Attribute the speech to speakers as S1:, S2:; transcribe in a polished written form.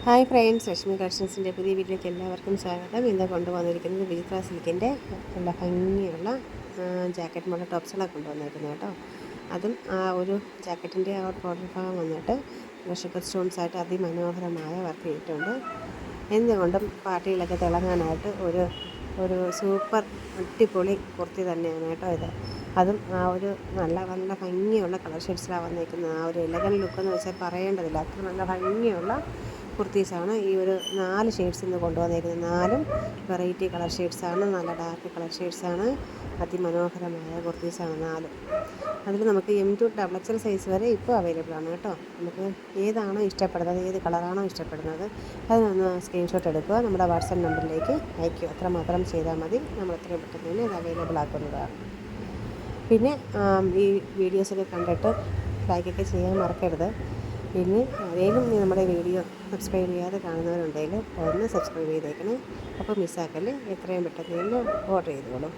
S1: Hi friends, Lakshmi കളക്ഷൻസിൻ്റെ പുതിയ വീട്ടിലേക്ക് എല്ലാവർക്കും സ്വാഗതം. ഇന്ന് കൊണ്ടുവന്നിരിക്കുന്നത് വിചിത്ര സിൽക്കിൻ്റെ നല്ല ഭംഗിയുള്ള ജാക്കറ്റ് മോഡൽ ടോപ്സുകളൊക്കെ കൊണ്ടുവന്നിരിക്കുന്നത് കേട്ടോ. അതും ആ ഒരു ജാക്കറ്റിൻ്റെ ആ ബോർഡർ ഭാഗം വന്നിട്ട് ഷുഗർ സ്റ്റോൺസ് ആയിട്ട് അതിമനോഹരമായ വർക്ക് ചെയ്തിട്ടുണ്ട്. എന്തുകൊണ്ടും പാർട്ടിയിലൊക്കെ തിളങ്ങാനായിട്ട് ഒരു സൂപ്പർ അടിപൊളി കുർത്തി തന്നെയാണ് കേട്ടോ ഇത്. അതും ആ ഒരു നല്ല നല്ല ഭംഗിയുള്ള കളർ ഷെയ്ഡ്സിലാണ് വന്നിരിക്കുന്നത്. ആ ഒരു എലഗൻ ലുക്കെന്ന് വെച്ചാൽ പറയേണ്ടതില്ല, അത്ര നല്ല ഭംഗിയുള്ള കുർത്തീസാണ്. ഈ ഒരു 4 ഷെയ്ഡ്സ് ഇന്ന് കൊണ്ടുവന്നിരിക്കുന്നത്. 4 വെറൈറ്റി കളർ ഷെയ്ഡ്സാണ്, നല്ല ഡാർക്ക് കളർ ഷെയ്ഡ്സാണ്. അതിമനോഹരമായ കുർത്തീസാണ് 4. അതിൽ നമുക്ക് M to XXL സൈസ് വരെ ഇപ്പോൾ അവൈലബിൾ ആണ് കേട്ടോ. നമുക്ക് ഏതാണോ ഇഷ്ടപ്പെടുന്നത്, ഏത് കളറാണോ ഇഷ്ടപ്പെടുന്നത് അതിനൊന്ന് സ്ക്രീൻഷോട്ട് എടുക്കുക, നമ്മുടെ വാട്സപ്പ് നമ്പറിലേക്ക് അയയ്ക്കുക. അത്രമാത്രം ചെയ്താൽ മതി, നമ്മൾ എത്രയും പെട്ടെന്ന് തന്നെ ഇത് അവൈലബിൾ ആക്കുന്നതാണ്. പിന്നെ ഈ വീഡിയോസൊക്കെ കണ്ടിട്ട് ലൈക്കൊക്കെ ചെയ്യാൻ മറക്കരുത്. പിന്നെ ആരെങ്കിലും നമ്മുടെ വീഡിയോ സബ്സ്ക്രൈബ് ചെയ്യാതെ കാണുന്നവരുണ്ടെങ്കിൽ ഒന്ന് സബ്സ്ക്രൈബ് ചെയ്തേക്കണേ. അപ്പോൾ മിസ്സാക്കല്ലേ, എത്രയും പെട്ടെന്ന് തന്നെ ഓർഡർ ചെയ്തോളൂ.